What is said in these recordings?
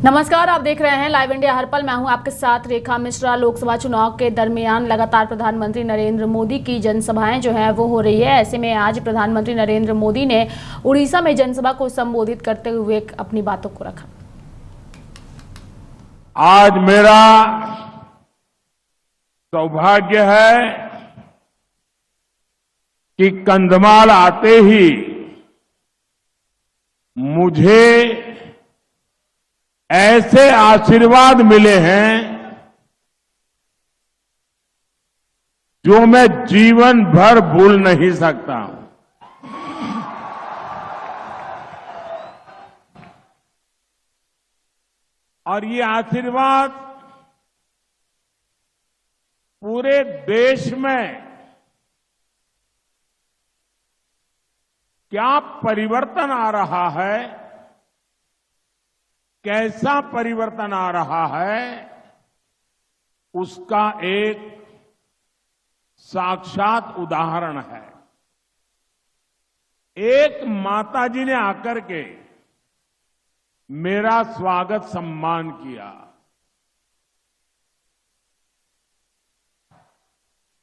नमस्कार, आप देख रहे हैं लाइव इंडिया हर पल। मैं हूं आपके साथ रेखा मिश्रा। लोकसभा चुनाव के दरमियान लगातार प्रधानमंत्री नरेंद्र मोदी की जनसभाएं जो है वो हो रही है। ऐसे में आज प्रधानमंत्री नरेंद्र मोदी ने उड़ीसा में जनसभा को संबोधित करते हुए अपनी बातों को रखा। आज मेरा सौभाग्य है कि कंधमाल आते ही मुझे ऐसे आशीर्वाद मिले हैं जो मैं जीवन भर भूल नहीं सकता हूं। और ये आशीर्वाद पूरे देश में क्या परिवर्तन आ रहा है, कैसा परिवर्तन आ रहा है, उसका एक साक्षात उदाहरण है। एक माताजी ने आकर के मेरा स्वागत सम्मान किया।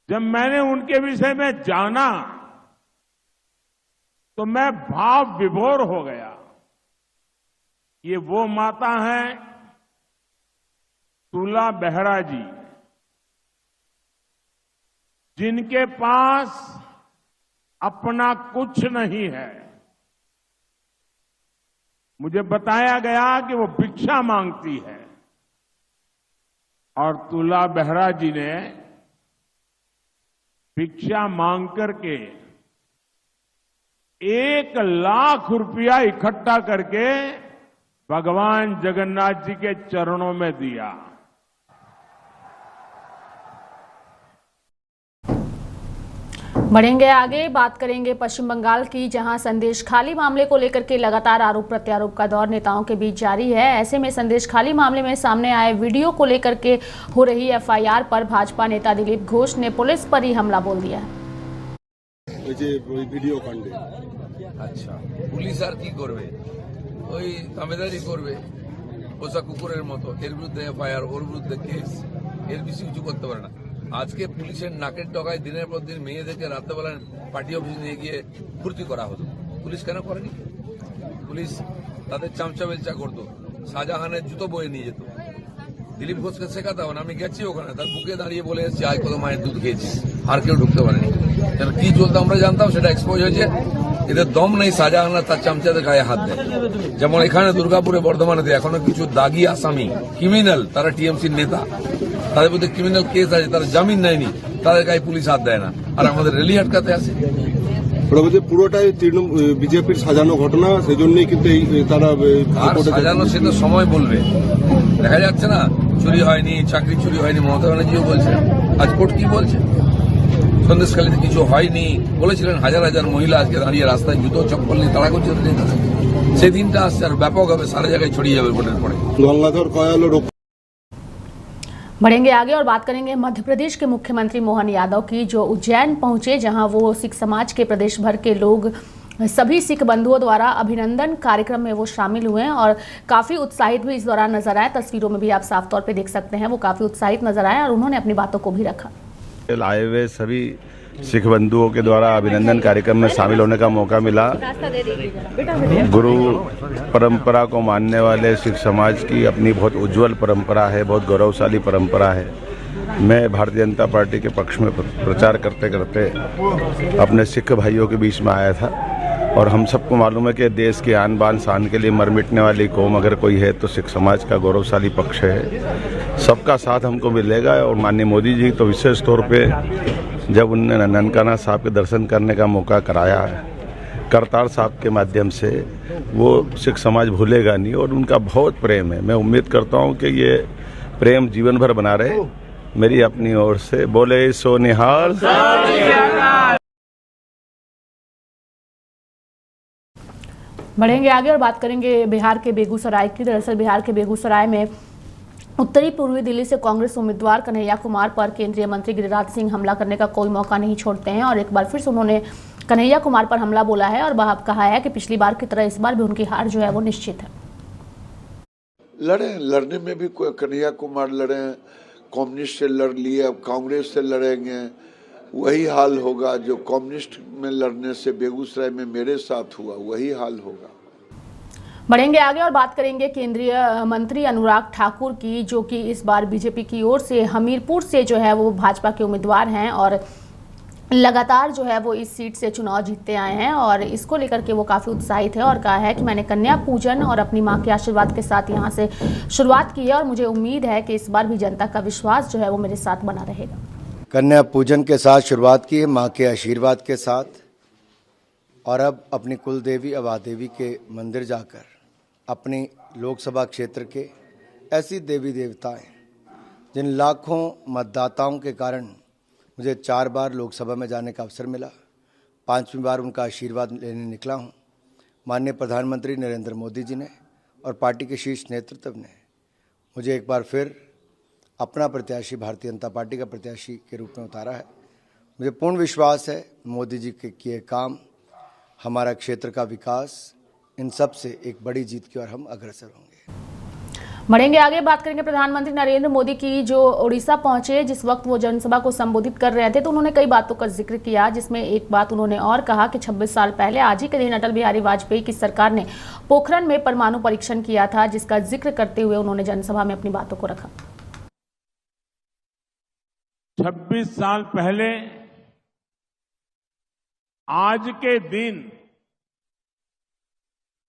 जब मैंने उनके विषय में जाना तो मैं भाव विभोर हो गया। ये वो माता हैं तुला बेहरा जी, जिनके पास अपना कुछ नहीं है। मुझे बताया गया कि वो भिक्षा मांगती है और तुला बेहरा जी ने भिक्षा मांग करके 1 लाख रुपया इकट्ठा करके भगवान जगन्नाथ जी के चरणों में दिया। बढ़ेंगे आगे, बात करेंगे पश्चिम बंगाल की, जहां संदेश खाली मामले को लेकर के लगातार आरोप प्रत्यारोप का दौर नेताओं के बीच जारी है। ऐसे में संदेश खाली मामले में सामने आए वीडियो को लेकर के हो रही एफआईआर पर भाजपा नेता दिलीप घोष ने पुलिस पर ही हमला बोल दिया है। আচ্ছা, পুলিশ আর কি করবে? ওই তামেদারি করবে পোষা কুকুরের মতো। এর বিরুদ্ধে এফআইআর, ওর বিরুদ্ধে কেস, এর বেশি কিছু করতে পারে না। আজকে পুলিশের নাকের ডগায় দিনের পর দিন মেয়েদেরকে রাত্রেবেলা পার্টি অফিসে নিয়ে গিয়ে ফুর্তি করা হতো। পুলিশ কেন করেনি? পুলিশ তাদের চামচা বেলচা করতো, শাহজাহানের জুতো বয়ে নিয়ে যেত। দিলীপ ঘোষকে শেখাতে হবে না। আমি গেছি ওখানে, তার বুকে দাঁড়িয়ে বলে এসেছি আজ কত মায়ের দুধ খেয়েছি, আর কেউ ঢুকতে পারেনি। কি চলতো আমরা জানতাম, সেটা এক্সপোজ হয়েছে। এদের দম নেই শাহজাহান তার চামচাদের গায়ে হাত দেয়। যেমন এখানে দুর্গাপুরে, বর্ধমানেতে এখনো কিছু দাগি আসামি, ক্রিমিনাল, তারা টিএমসির নেতা, তাদের মধ্যে ক্রিমিনাল কেস আছে, তারা জামিন নেয়নি, তাদের গায়ে পুলিশ হাত দেয় না, আর আমাদের রেলি আটকাতে আসে। পুরোটাই বিজেপির সাজানো ঘটনা, সেজন্যই কিন্তু তারা সাজানো, সে তো সময় বলবে। দেখা যাচ্ছে না চুরি হয়নি, চাকরি চুরি হয়নি, মমতা ব্যানার্জিও বলছে। আজ কোর্ট কি বলছে? সন্দেশখালীতে কিছু হয়নি বলেছিলেন। হাজার হাজার মহিলা আজকে দাঁড়িয়ে রাস্তায় জুতো চপ্পল নিয়ে তাড়া করছে। সেই দিনটা আসছে আর ব্যাপক হবে, সারা জায়গায় ছড়িয়ে যাবে ভোটের পরে। গঙ্গাধর কয়াল। बढ़ेंगे आगे और बात करेंगे मध्य प्रदेश के मुख्यमंत्री मोहन यादव की, जो उज्जैन पहुंचे, जहां वो सिख समाज के प्रदेश भर के लोग, सभी सिख बंधुओं द्वारा अभिनंदन कार्यक्रम में वो शामिल हुए और काफी उत्साहित भी इस दौरान नजर आए। तस्वीरों में भी आप साफ तौर पे देख सकते हैं, वो काफी उत्साहित नजर आए और उन्होंने अपनी बातों को भी रखा। आए हुए सभी सिख बंधुओं के द्वारा अभिनंदन कार्यक्रम में शामिल होने का मौका मिला। गुरु परंपरा को मानने वाले सिख समाज की अपनी बहुत उज्जवल परंपरा है, बहुत गौरवशाली परंपरा है। मैं भारतीय जनता पार्टी के पक्ष में प्रचार करते करते अपने सिख भाइयों के बीच में आया था और हम सबको मालूम है कि देश की आन बान शान के लिए मर मिटने वाली कौम अगर कोई है तो सिख समाज का गौरवशाली पक्ष है। सबका साथ हमको मिलेगा। और माननीय मोदी जी तो विशेष तौर पे जब उन्होंने ननकाना साहब के दर्शन करने का मौका कराया है करतार साहब के माध्यम से, वो सिख समाज भूलेगा नहीं और उनका बहुत प्रेम है। मैं उम्मीद करता हूँ कि ये प्रेम जीवन भर बना रहे। मेरी अपनी ओर से बोले सो निहाल। बढ़ेंगे आगे और बात करेंगे बिहार के बेगूसराय की। दरअसल बिहार के बेगूसराय में उत्तरी पूर्वी दिल्ली से कांग्रेस उम्मीदवार कन्हैया कुमार पर केंद्रीय मंत्री गिरिराज सिंह हमला करने का कोई मौका नहीं छोड़ते हैं और एक बार फिर से उन्होंने कन्हैया कुमार पर हमला बोला है और कहा है कि पिछली बार की तरह इस बार भी उनकी हार जो है वो निश्चित है। लड़ने में भी कोई कन्हैया कुमार लड़े, कम्युनिस्ट से लड़ लिए, अब कांग्रेस से लड़ेंगे, वही हाल होगा जो कम्युनिस्ट में लड़ने से बेगूसराय में मेरे साथ हुआ, वही हाल होगा। बढ़ेंगे आगे और बात करेंगे केंद्रीय मंत्री अनुराग ठाकुर की, जो कि इस बार बीजेपी की ओर से हमीरपुर से जो है वो भाजपा के उम्मीदवार हैं और लगातार जो है वो इस सीट से चुनाव जीतते आए हैं और इसको लेकर के वो काफ़ी उत्साहित है और कहा है कि मैंने कन्या पूजन और अपनी मां के आशीर्वाद के साथ यहां से शुरुआत की है और मुझे उम्मीद है कि इस बार भी जनता का विश्वास जो है वो मेरे साथ बना रहेगा। कन्या पूजन के साथ शुरुआत की है, मां के आशीर्वाद के साथ, और अब अपनी कुल देवी अबा देवी के मंदिर जाकर अपनी लोकसभा क्षेत्र के ऐसी देवी देवताएं जिन लाखों मतदाताओं के कारण मुझे 4 बार लोकसभा में जाने का अवसर मिला, 5वीं बार उनका आशीर्वाद लेने निकला हूं। माननीय प्रधानमंत्री नरेंद्र मोदी जी ने और पार्टी के शीर्ष नेतृत्व ने मुझे एक बार फिर अपना प्रत्याशी, भारतीय जनता पार्टी का प्रत्याशी के रूप में उतारा है। मुझे पूर्ण विश्वास है मोदी जी के किए काम, हमारा क्षेत्र का विकास, इन सब से एक बड़ी जीत की ओर हम अग्रसर होंगे। बढ़ेंगे आगे, बात करेंगे प्रधानमंत्री नरेंद्र मोदी की, जो ओडिशा पहुंचे। जिस वक्त वो जनसभा को संबोधित कर रहे थे तो उन्होंने कई बातों का जिक्र किया, जिसमें एक बात उन्होंने और कहा कि 26 साल पहले आज ही के दिन अटल बिहारी वाजपेयी की सरकार ने पोखरण में परमाणु परीक्षण किया था, जिसका जिक्र करते हुए उन्होंने जनसभा में अपनी बातों को रखा। 26 साल पहले आज के दिन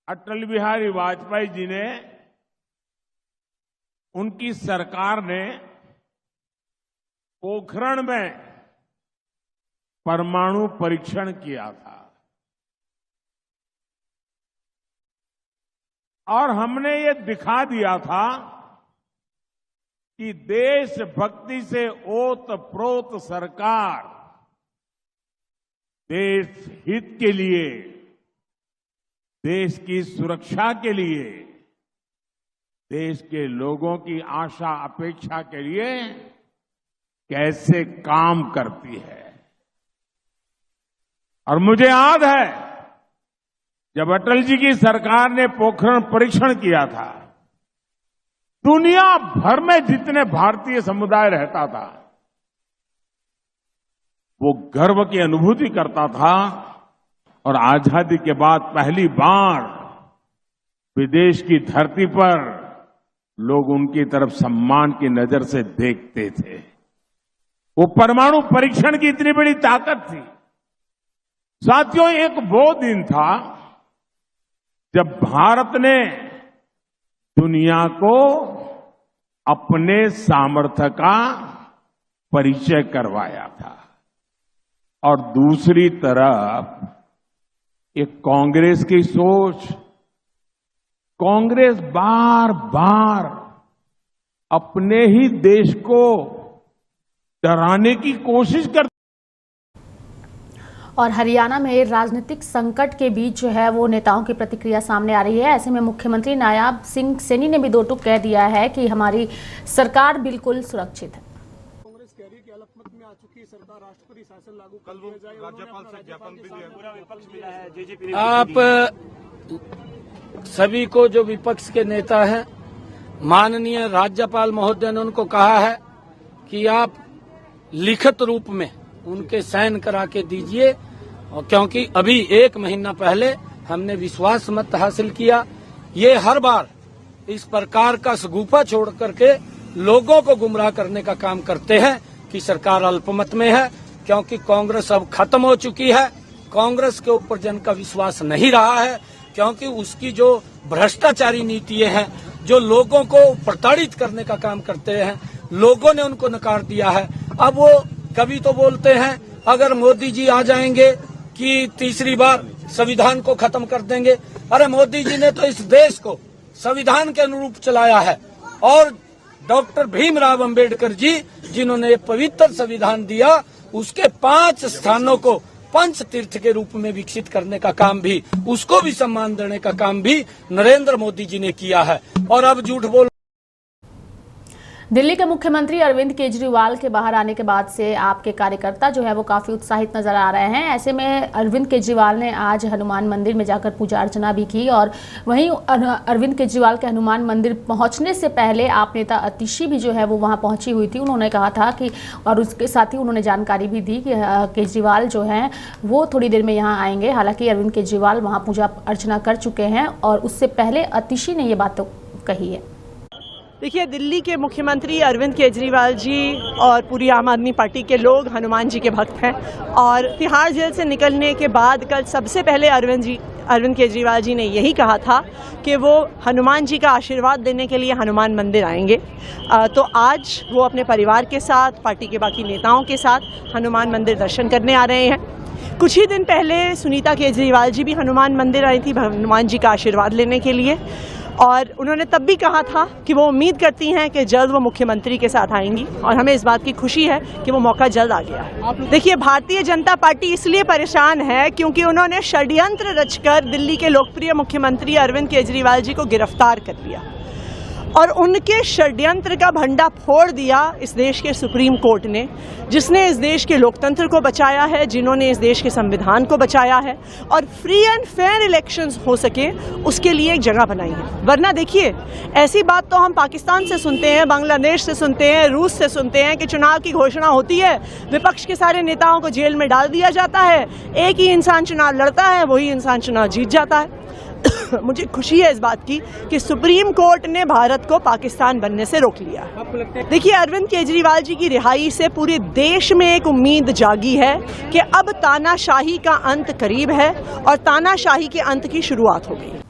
अटल बिहारी वाजपेयी जी ने, उनकी सरकार ने पोखरण में परमाणु परीक्षण किया था और हमने ये दिखा दिया था कि देशभक्ति से ओत-प्रोत सरकार देश हित के लिए, देश की सुरक्षा के लिए, देश के लोगों की आशा अपेक्षा के लिए कैसे काम करती है। और मुझे याद है जब अटल जी की सरकार ने पोखरण परीक्षण किया था, दुनिया भर में जितने भारतीय समुदाय रहता था वो गर्व की अनुभूति करता था और आजादी के बाद पहली बार विदेश की धरती पर लोग उनकी तरफ सम्मान की नजर से देखते थे। वो परमाणु परीक्षण की इतनी बड़ी ताकत थी। साथियों, एक वो दिन था जब भारत ने दुनिया को अपने सामर्थ्य का परिचय करवाया था और दूसरी तरफ एक कांग्रेस की सोच, कांग्रेस बार बार अपने ही देश को डराने की कोशिश करती। और हरियाणा में राजनीतिक संकट के बीच जो है वो नेताओं की प्रतिक्रिया सामने आ रही है। ऐसे में मुख्यमंत्री नायाब सिंह सैनी ने भी दो टूक कह दिया है कि हमारी सरकार बिल्कुल सुरक्षित है। कांग्रेस कह रही है कि अलपमत में आ चुकी सरकार राष्ट्रपति शासन लागू कर दिया जाए। राज्यपाल से ज्ञापन भी दिया, पूरा विपक्ष मिला है। जेजेपी आप सभी को जो विपक्ष के नेता हैं, माननीय राज्यपाल महोदय ने उनको कहा है कि आप लिखित रूप में उनके साइन करा के दीजिए, और क्योंकि अभी 1 महीना पहले हमने विश्वास मत हासिल किया। ये हर बार इस प्रकार का सगुफा छोड़ करके लोगों को गुमराह करने का काम करते हैं कि सरकार अल्पमत में है, क्योंकि कांग्रेस अब खत्म हो चुकी है। कांग्रेस के ऊपर जन का विश्वास नहीं रहा है, क्योंकि उसकी जो भ्रष्टाचारी नीतियां हैं, जो लोगों को प्रताड़ित करने का काम करते हैं, लोगों ने उनको नकार दिया है। अब वो कभी तो बोलते हैं अगर मोदी जी आ जाएंगे कि तीसरी बार संविधान को खत्म कर देंगे। अरे मोदी जी ने तो इस देश को संविधान के अनुरूप चलाया है, और डॉक्टर भीमराव अंबेडकर जी जिन्होंने ये पवित्र संविधान दिया, उसके 5 स्थानों को पंच तीर्थ के रूप में विकसित करने का काम भी, उसको भी सम्मान देने का काम भी नरेंद्र मोदी जी ने किया है। और अब झूठ बोल दिल्ली के मुख्यमंत्री अरविंद केजरीवाल के बाहर आने के बाद से आपके कार्यकर्ता जो है वो काफ़ी उत्साहित नजर आ रहे हैं। ऐसे में अरविंद केजरीवाल ने आज हनुमान मंदिर में जाकर पूजा अर्चना भी की और वहीं अरविंद केजरीवाल के हनुमान मंदिर पहुंचने से पहले आप नेता अतिशी भी जो है वो वहां पहुंची हुई थी। उन्होंने कहा था कि और उसके साथ ही उन्होंने जानकारी भी दी कि केजरीवाल जो हैं वो थोड़ी देर में यहाँ आएंगे। हालांकि अरविंद केजरीवाल वहाँ पूजा अर्चना कर चुके हैं और उससे पहले अतिशी ने ये बात तो कही है। देखिए, दिल्ली के मुख्यमंत्री अरविंद केजरीवाल जी और पूरी आम आदमी पार्टी के लोग हनुमान जी के भक्त हैं और तिहाड़ जेल से निकलने के बाद कल सबसे पहले अरविंद केजरीवाल जी ने यही कहा था कि वो हनुमान जी का आशीर्वाद देने के लिए हनुमान मंदिर आएंगे। तो आज वो अपने परिवार के साथ, पार्टी के बाकी नेताओं के साथ हनुमान मंदिर दर्शन करने आ रहे हैं। कुछ ही दिन पहले सुनीता केजरीवाल जी भी हनुमान मंदिर आई थी हनुमान जी का आशीर्वाद लेने के लिए और उन्होंने तब भी कहा था कि वो उम्मीद करती हैं कि जल्द वो मुख्यमंत्री के साथ आएंगी और हमें इस बात की खुशी है कि वो मौका जल्द आ गया है। देखिए, भारतीय जनता पार्टी इसलिए परेशान है क्योंकि उन्होंने षड्यंत्र रचकर दिल्ली के लोकप्रिय मुख्यमंत्री अरविंद केजरीवाल जी को गिरफ्तार कर लिया और उनके षड्यंत्र का भंडा फोड़ दिया इस देश के सुप्रीम कोर्ट ने, जिसने इस देश के लोकतंत्र को बचाया है, जिन्होंने इस देश के संविधान को बचाया है और फ्री एंड फेयर इलेक्शंस हो सके उसके लिए एक जगह बनाई है। वरना देखिए, ऐसी बात तो हम पाकिस्तान से सुनते हैं, बांग्लादेश से सुनते हैं, रूस से सुनते हैं कि चुनाव की घोषणा होती है, विपक्ष के सारे नेताओं को जेल में डाल दिया जाता है, एक ही इंसान चुनाव लड़ता है, वही इंसान चुनाव जीत जाता है। मुझे खुशी है इस बात की कि सुप्रीम कोर्ट ने भारत को पाकिस्तान बनने से रोक लिया। देखिए, अरविंद केजरीवाल जी की रिहाई से पूरे देश में एक उम्मीद जागी है कि अब तानाशाही का अंत करीब है और तानाशाही के अंत की शुरुआत हो गई।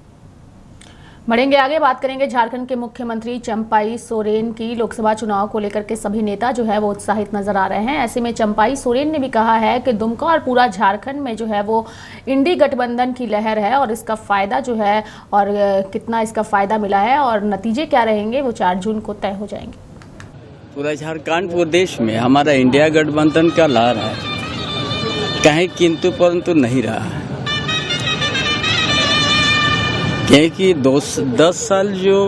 बढ़ेंगे आगे, बात करेंगे झारखंड के मुख्यमंत्री चंपाई सोरेन की। लोकसभा चुनाव को लेकर के सभी नेता जो है वो उत्साहित नजर आ रहे हैं। ऐसे में चंपाई सोरेन ने भी कहा है कि दुमका और पूरा झारखंड में जो है वो इंडी गठबंधन की लहर है और इसका फायदा जो है और कितना इसका फायदा मिला है और नतीजे क्या रहेंगे वो 4 जून को तय हो जाएंगे। पूरा झारखंड प्रदेश में हमारा इंडिया गठबंधन का लहर है, कहीं किंतु परंतु नहीं रहा है, क्योंकि 10 साल जो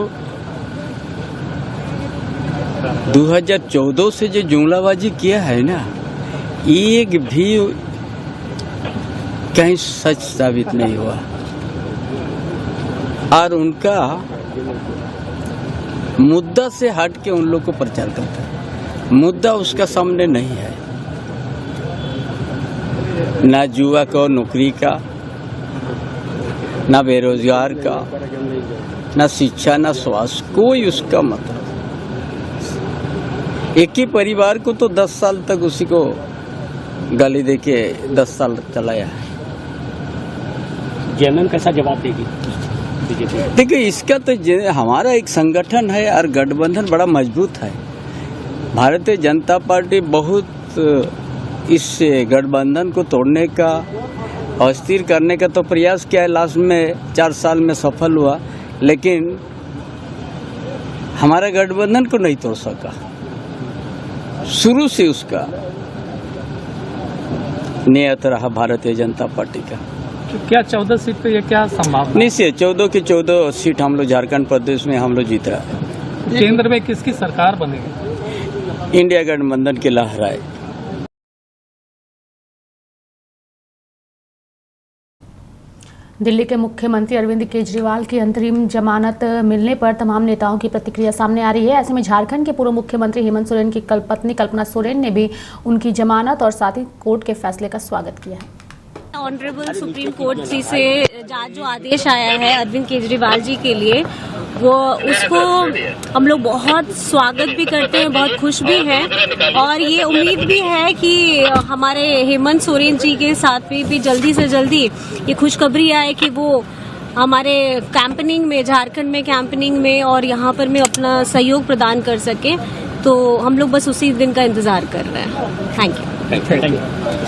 2014 से जो जुमलाबाजी किया है ना, एक भी कहीं सच साबित नहीं हुआ और उनका मुद्दा से हट के उन लोग को प्रचार करता है। मुद्दा उसका सामने नहीं है, ना युवा को नौकरी का, ना बेरोजगार का, ना शिक्षा, ना स्वास्थ्य, कोई उसका मतलब। एक ही परिवार को तो 10 साल तक उसी को गाली देके 10 साल चलाया है। जेएमएम कैसा जवाब देगी? देखिए, इसका तो हमारा एक संगठन है और गठबंधन बड़ा मजबूत है। भारतीय जनता पार्टी बहुत इस गठबंधन को तोड़ने का और स्थिर करने का तो प्रयास किया है, लास्ट में 4 साल में सफल हुआ, लेकिन हमारा गठबंधन को नहीं तोड़ सका। शुरू से उसका नियत रहा भारतीय जनता पार्टी का। तो क्या 14 सीट पे ये क्या संभावना? निश्चय 14 की 14 सीट हम लोग झारखंड प्रदेश में हम लोग जीत रहा है। केंद्र में किसकी सरकार बनेगी? इंडिया गठबंधन की लहर है। दिल्ली के मुख्यमंत्री अरविंद केजरीवाल की अंतरिम जमानत मिलने पर तमाम नेताओं की प्रतिक्रिया सामने आ रही है। ऐसे में झारखंड के पूर्व मुख्यमंत्री हेमंत सोरेन की पत्नी कल्पना सोरेन ने भी उनकी जमानत और साथ ही कोर्ट के फैसले का स्वागत किया है। ऑनरेबल सुप्रीम कोर्ट जी से जो आदेश आया है अरविंद केजरीवाल जी के लिए, वो उसको हम लोग बहुत स्वागत भी करते हैं, बहुत खुश भी हैं और ये उम्मीद भी है कि हमारे हेमंत सोरेन जी के साथ भी जल्दी से जल्दी ये खुशखबरी आए कि वो हमारे कैंपेनिंग में, झारखंड में कैंपेनिंग में और यहाँ पर में अपना सहयोग प्रदान कर सके। तो हम लोग बस उसी दिन का इंतजार कर रहे हैं। Thank you.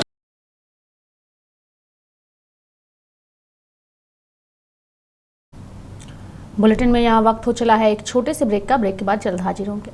बुलेटिन में यहाँ वक्त हो चला है एक छोटे से ब्रेक का। ब्रेक के बाद जल्द हाजिर होंगे।